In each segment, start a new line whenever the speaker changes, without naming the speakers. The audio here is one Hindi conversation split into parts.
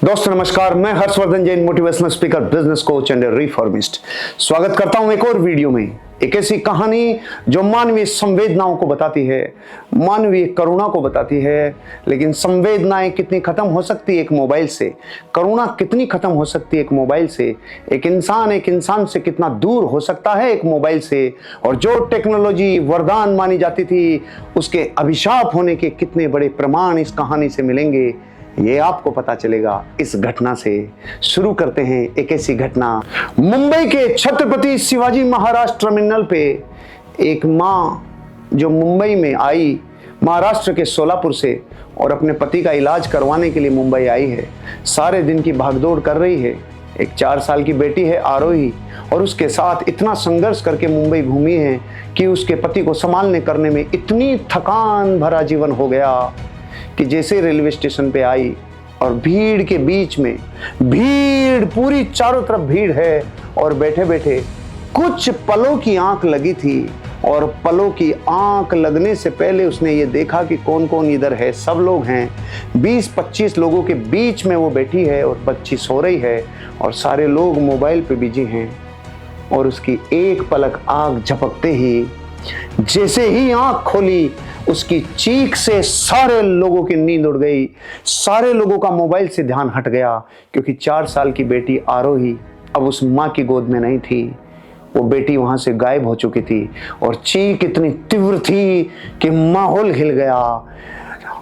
दोस्तों नमस्कार, मैं Harshvardhan Jain, motivational speaker, business coach and reformist. स्वागत करता हूं एक और वीडियो में। एक ऐसी कहानी जो मानवीय संवेदनाओं को बताती है, मानवीय करुणा को बताती है। लेकिन संवेदनाएं कितनी खत्म हो सकती है एक मोबाइल से, करुणा कितनी खत्म हो सकती है एक मोबाइल से, एक इंसान से कितना दूर हो सकता है एक मोबाइल से। और जो टेक्नोलॉजी वरदान मानी जाती थी, उसके अभिशाप होने के कितने बड़े प्रमाण इस कहानी से मिलेंगे, ये आपको पता चलेगा इस घटना से। शुरू करते हैं एक ऐसी घटना। मुंबई के छत्रपति शिवाजी महाराज टर्मिनल पे एक माँ जो मुंबई में आई, महाराष्ट्र के सोलापुर से, और अपने पति का इलाज करवाने के लिए मुंबई आई है। सारे दिन की भागदौड़ कर रही है। एक 4 साल की बेटी है आरोही, और उसके साथ इतना संघर्ष करके मुंबई घूमी है कि उसके पति को संभालने करने में इतनी थकान भरा जीवन हो गया कि जैसे रेलवे स्टेशन पे आई और भीड़ के बीच में, भीड़ पूरी चारों तरफ भीड़ है, और बैठे बैठे कुछ पलों की आंख लगी थी। और पलों की आंख लगने से पहले उसने ये देखा कि कौन कौन इधर है। सब लोग हैं, 20-25 लोगों के बीच में वो बैठी है और बच्ची सो रही है, और सारे लोग मोबाइल पे बिजी हैं। और उसकी एक पलक आंख झपकते ही, जैसे ही आंख खोली, उसकी चीख से सारे लोगों की नींद उड़ गई। सारे लोगों का मोबाइल से ध्यान हट गया, क्योंकि 4 साल की बेटी आरोही अब उस माँ की गोद में नहीं थी। वो बेटी वहां से गायब हो चुकी थी, और चीख इतनी तीव्र थी कि माहौल हिल गया।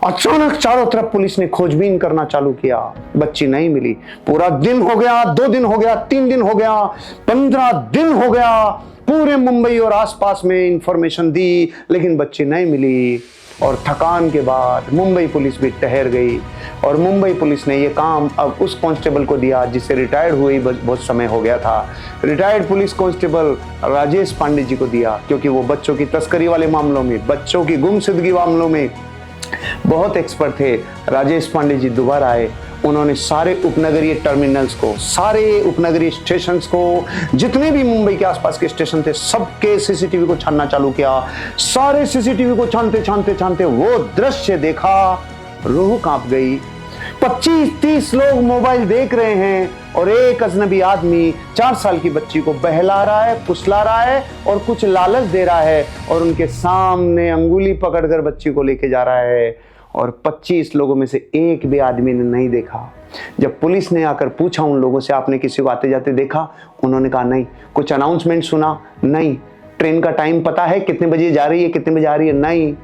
अचानक चारों तरफ पुलिस ने खोजबीन करना चालू किया। बच्ची नहीं मिली। पूरा दिन हो गया, 2 दिन हो गया, 3 दिन हो गया, 15 दिन हो गया। पूरे मुंबई और आसपास में इंफॉर्मेशन दी, लेकिन बच्ची नहीं मिली। और थकान के बाद मुंबई पुलिस भी ठहर गई, और मुंबई पुलिस ने ये काम अब उस कांस्टेबल को दिया जिससे रिटायर्ड हुई बहुत समय हो गया था। Retired police constable Rajesh Pandey ji को दिया, क्योंकि वो बच्चों की तस्करी वाले मामलों में, बच्चों की गुमशुदगी मामलों में बहुत एक्सपर्ट थे। राजेश पांडे जी दोबारा आए। उन्होंने सारे उपनगरीय टर्मिनल्स को, सारे उपनगरीय स्टेशंस को, जितने भी मुंबई के आसपास के स्टेशन थे, सबके सीसीटीवी को छानना चालू किया। सारे सीसीटीवी को छानते वो दृश्य देखा, रूह कांप गई। 25-30 लोग मोबाइल देख रहे हैं, और एक अजनबी आदमी 4 साल की बच्ची को बहला रहा है, फुसला रहा है, और कुछ लालच दे रहा है, और उनके सामने अंगुली पकड़कर बच्ची को लेके जा रहा है। और 25 लोगों में से एक भी आदमी ने नहीं देखा। जब पुलिस ने आकर पूछा उन लोगों से, आपने किसी को आते जाते देखा? उन्होंने कहा नहीं। कुछ अनाउंसमेंट सुना? नहीं। ट्रेन का टाइम पता है, कितने बजे जा रही है, कितने बजे आ रही है? नहीं।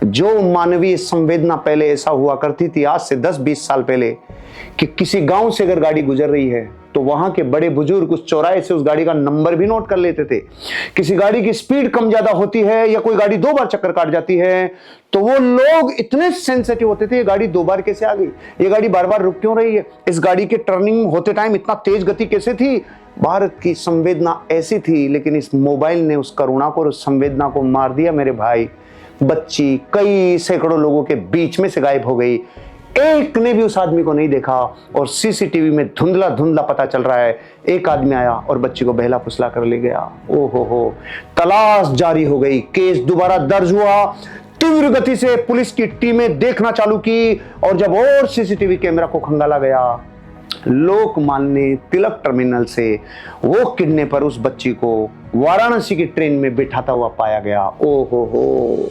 जो मानवीय संवेदना पहले ऐसा हुआ करती थी, आज से 10-20 साल पहले, कि किसी गांव से अगर गाड़ी गुजर रही है तो वहां के बड़े बुजुर्ग उस चौराहे से उस गाड़ी का नंबर भी नोट कर लेते थे। किसी गाड़ी की स्पीड कम ज्यादा होती है, या कोई गाड़ी 2 बार चक्कर काट जाती है, तो वो लोग इतने सेंसिटिव होते थे, ये गाड़ी 2 बार कैसे आ गई, ये गाड़ी बार बार रुक क्यों रही है, इस गाड़ी के टर्निंग होते टाइम इतना तेज गति कैसे थी। भारत की संवेदना ऐसी थी, लेकिन इस मोबाइल ने उस करुणा को और उस संवेदना को मार दिया मेरे भाई। बच्ची कई सैकड़ों लोगों के बीच में से गायब हो गई। एक ने भी उस आदमी को नहीं देखा, और सीसीटीवी में धुंधला धुंधला पता चल रहा है, एक आदमी आया और बच्ची को बहला फुसला कर ले गया। ओहो हो, तलाश जारी हो गई। केस दोबारा दर्ज हुआ। तीव्र गति से पुलिस की टीमें देखना चालू की, और जब और सीसीटीवी कैमरा को खंगाला गया, लोकमान्य तिलक टर्मिनल से वो किडनैपर उस बच्ची को वाराणसी की ट्रेन में बिठाता हुआ पाया गया। ओहो हो,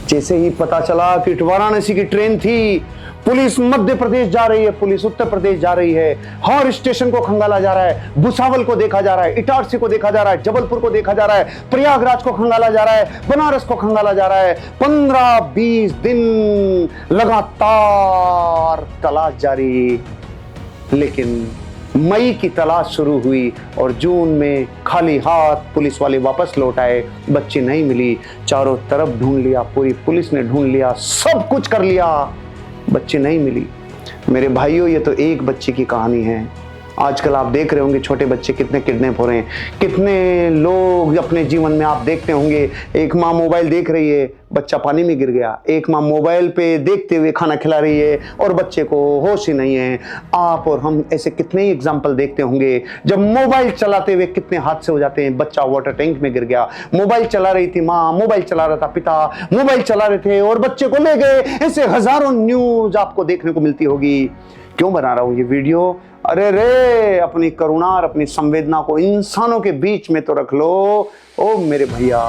जैसे ही पता चला कि वाराणसी की ट्रेन थी, पुलिस मध्य प्रदेश जा रही है, पुलिस उत्तर प्रदेश जा रही है, हर स्टेशन को खंगाला जा रहा है। भुसावल को देखा जा रहा है, इटारसी को देखा जा रहा है, जबलपुर को देखा जा रहा है, प्रयागराज को खंगाला जा रहा है, बनारस को खंगाला जा रहा है। 15-20 दिन लगातार तलाश जारी। लेकिन मई की तलाश शुरू हुई, और जून में खाली हाथ पुलिस वाले वापस लौट आए। बच्ची नहीं मिली। चारों तरफ ढूंढ लिया, पूरी पुलिस ने ढूंढ लिया, सब कुछ कर लिया, बच्ची नहीं मिली। मेरे भाइयों, ये तो एक बच्ची की कहानी है। आजकल आप देख रहे होंगे छोटे बच्चे कितने किडनैप हो रहे हैं, कितने लोग अपने जीवन में आप देखते होंगे। एक माँ मोबाइल देख रही है, बच्चा पानी में गिर गया। एक माँ मोबाइल पे देखते हुए खाना खिला रही है, और बच्चे को होश ही नहीं है। आप और हम ऐसे कितने ही एग्जाम्पल देखते होंगे, जब मोबाइल चलाते हुए कितने हादसे हो जाते हैं। बच्चा वाटर टैंक में गिर गया, मोबाइल चला रही थी माँ, मोबाइल चला रहा था पिता, मोबाइल चला रहे थे और बच्चे को ले गए। ऐसे हजारों न्यूज आपको देखने को मिलती होगी। क्यों बना रहा हूँ ये वीडियो? अरे रे, अपनी करुणा और अपनी संवेदना को इंसानों के बीच में तो रख लो। ओ मेरे भैया,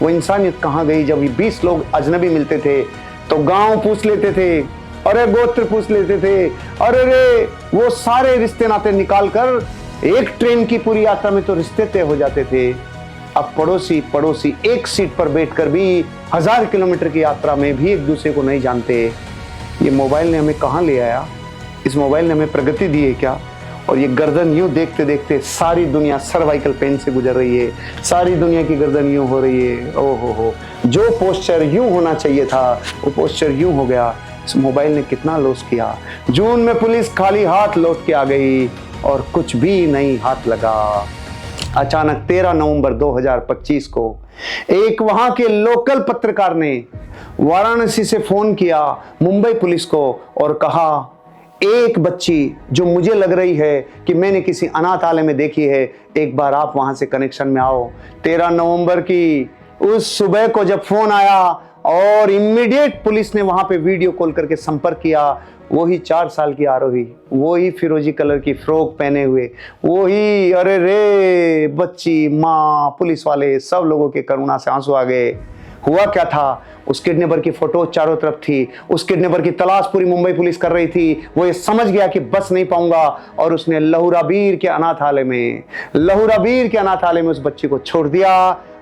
वो इंसानियत कहाँ गई? जब 20 लोग अजनबी मिलते थे तो गांव पूछ लेते थे, अरे गोत्र पूछ लेते थे, अरे रे वो सारे रिश्ते नाते निकाल कर एक ट्रेन की पूरी यात्रा में तो रिश्ते तय हो जाते थे। अब पड़ोसी पड़ोसी एक सीट पर बैठकर भी 1000 किलोमीटर की यात्रा में भी एक दूसरे को नहीं जानते। ये मोबाइल ने हमें कहाँ ले आया? इस मोबाइल ने हमें प्रगति दी है क्या? और ये गर्दन यूं देखते देखते सारी दुनिया सर्वाइकल पेन से गुजर रही है, सारी दुनिया की गर्दन यूं हो रही है। ओहो हो, जो पोस्चर यूं होना चाहिए था वो पोस्चर यूं हो गया। इस मोबाइल ने कितना लॉस किया। जून में पुलिस खाली हाथ लौट के आ गई और कुछ भी नहीं हाथ लगा। अचानक 13 नवंबर 2025 को एक वहां के लोकल पत्रकार ने वाराणसी से फोन किया मुंबई पुलिस को और कहा, एक बच्ची जो मुझे लग रही है कि मैंने किसी अनाथालय में देखी है, एक बार आप वहां से कनेक्शन में आओ। 13 नवंबर की उस सुबह को जब फोन आया और इमीडिएट पुलिस ने वहां पे वीडियो कॉल करके संपर्क किया, वही 4 साल की आरोही, वही फिरोजी कलर की फ्रॉक पहने हुए, वही अरे रे बच्ची, माँ, पुलिस वाले, सब लोगों के करुणा से आंसू आ गए। हुआ क्या था? उस किडनैपर की फोटो चारों तरफ थी। उस किडनैपर की तलाश पूरी मुंबई पुलिस कर रही थी। वो ये समझ गया कि बस नहीं पाऊंगा और उसने लहुराबीर के अनाथालय में उस बच्ची को छोड़ दिया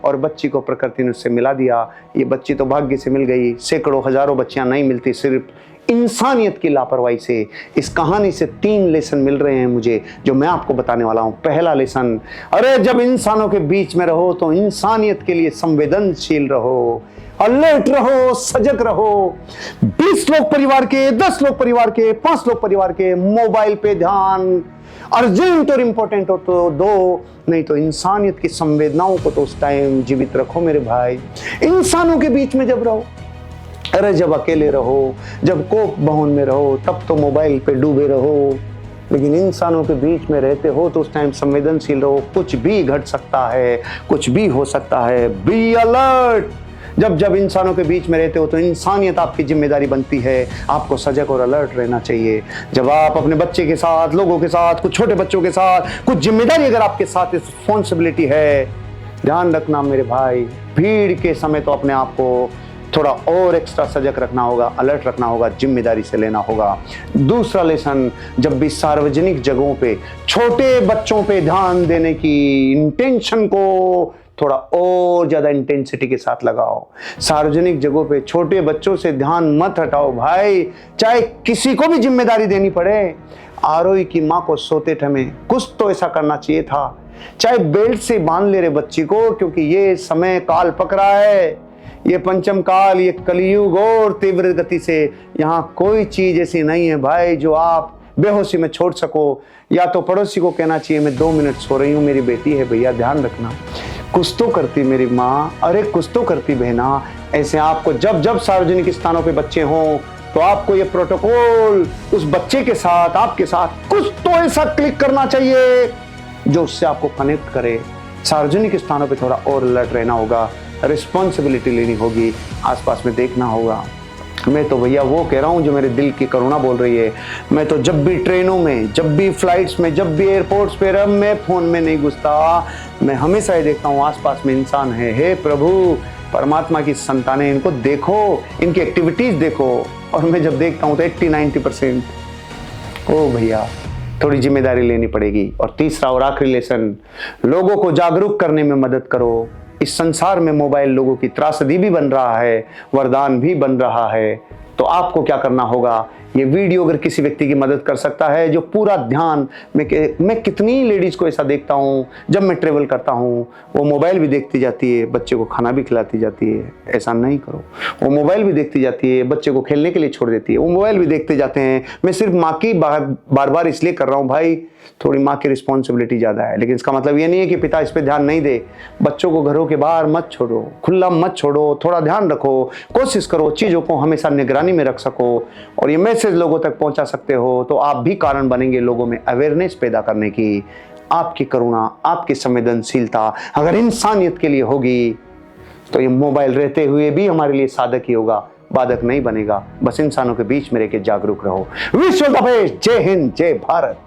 और बच्ची को प्रकृति ने उससे मिला दिया। ये बच्ची तो भाग्य से मिल गई, सैकड़ों हजारों बच्चियां नहीं मिलती सिर्फ इंसानियत की लापरवाही से। इस कहानी से 3 लेसन मिल रहे हैं मुझे, जो मैं आपको बताने वाला हूं। पहला लेसन, अरे जब इंसानों के बीच में रहो तो इंसानियत के लिए संवेदनशील रहो, अलर्ट रहो, सजग रहो। 20 लोग परिवार के, 10 लोग परिवार के, 5 लोग परिवार के, मोबाइल पे ध्यान अर्जेंट और इंपॉर्टेंट हो तो दो, नहीं तो इंसानियत की संवेदनाओं को तो उस टाइम जीवित रखो मेरे भाई। इंसानों के बीच में जब रहो, अरे जब अकेले रहो, जब कोप भवन में रहो, तब तो मोबाइल पे डूबे रहो, लेकिन इंसानों के बीच में रहते हो तो उस टाइम संवेदनशील रहो। कुछ भी घट सकता है, कुछ भी हो सकता है। Be alert. जब इंसानों के बीच में रहते हो तो इंसानियत आपकी जिम्मेदारी बनती है, आपको सजग और अलर्ट रहना चाहिए। जब आप अपने बच्चे के साथ, लोगों के साथ, कुछ छोटे बच्चों के साथ, कुछ जिम्मेदारी अगर आपके साथ रिस्पॉन्सिबिलिटी है, ध्यान रखना मेरे भाई, भीड़ के समय तो अपने आप को थोड़ा और एक्स्ट्रा सजग रखना होगा, अलर्ट रखना होगा, जिम्मेदारी से लेना होगा। दूसरा लेसन, जब भी सार्वजनिक जगहों पे छोटे बच्चों पे ध्यान देने की इंटेंशन को थोड़ा और ज्यादा इंटेंसिटी के साथ लगाओ। सार्वजनिक जगहों पे छोटे बच्चों से ध्यान मत हटाओ भाई, चाहे किसी को भी जिम्मेदारी देनी पड़े। आरोही की माँ को सोते समय कुछ तो ऐसा करना चाहिए था, चाहे बेल्ट से बांध ले रहे बच्ची को, क्योंकि ये समय काल पकड़ा है, ये पंचम काल, ये कलयुग और तीव्र गति से यहाँ कोई चीज ऐसी नहीं है भाई जो आप बेहोशी में छोड़ सको। या तो पड़ोसी को कहना चाहिए मैं 2 मिनट सो रही हूँ, मेरी बेटी है भैया ध्यान रखना। कुछ तो करती मेरी माँ, अरे कुछ तो करती बहना। ऐसे आपको जब सार्वजनिक स्थानों पे बच्चे हों तो आपको ये प्रोटोकॉल उस बच्चे के साथ, आपके साथ कुछ तो ऐसा क्लिक करना चाहिए जो उससे आपको कनेक्ट करे। सार्वजनिक स्थानों पे थोड़ा और अलर्ट रहना होगा, रिस्पॉन्सिबिलिटी लेनी होगी, आसपास में देखना होगा। मैं तो भैया वो कह रहा हूँ जो मेरे दिल की करुणा बोल रही है। मैं तो जब भी ट्रेनों में, जब भी फ्लाइट्स में, जब भी एयरपोर्ट्स पे, अब मैं फोन में नहीं घुसता, मैं हमेशा ये देखता हूँ आसपास में इंसान है। हे प्रभु, परमात्मा की संतानें, इनको देखो, इनकी एक्टिविटीज देखो। और मैं जब देखता हूँ तो 80-90% ओ भैया थोड़ी जिम्मेदारी लेनी पड़ेगी। और तीसरा और आखिरी लेसन, लोगों को जागरूक करने में मदद करो। इस संसार में मोबाइल लोगों की त्रासदी भी बन रहा है, वरदान भी बन रहा है। तो आपको क्या करना होगा? ये वीडियो अगर किसी व्यक्ति की मदद कर सकता है, जो पूरा ध्यान, मैं कितनी लेडीज को ऐसा देखता हूँ जब मैं ट्रेवल करता हूँ, वो मोबाइल भी देखती जाती है, बच्चे को खाना भी खिलाती जाती है। ऐसा नहीं करो। वो मोबाइल भी देखती जाती है, बच्चे को खेलने के लिए छोड़ देती है, वो मोबाइल भी देखते जाते हैं। मैं सिर्फ माँ की बार बार इसलिए कर रहा हूँ भाई, थोड़ी माँ की रिस्पॉन्सिबिलिटी ज़्यादा है, लेकिन इसका मतलब ये नहीं है कि पिता इस पर ध्यान नहीं दे। बच्चों को घरों के बाहर मत छोड़ो, खुला मत छोड़ो, थोड़ा ध्यान रखो, कोशिश करो चीज़ों को हमेशा निगरानी में रख सको और ये मैसेज लोगों तक पहुंचा सकते हो तो आप भी कारण बनेंगे लोगों में अवेयरनेस पैदा करने की। आपकी करुणा, आपकी संवेदनशीलता अगर इंसानियत के लिए होगी तो ये मोबाइल रहते हुए भी हमारे लिए साधक ही होगा। बाधक नहीं बनेगा। बस इंसानों के बीच में रह के जागरूक रहो। विश्व द बेस्ट। जय हिंद, जय भारत।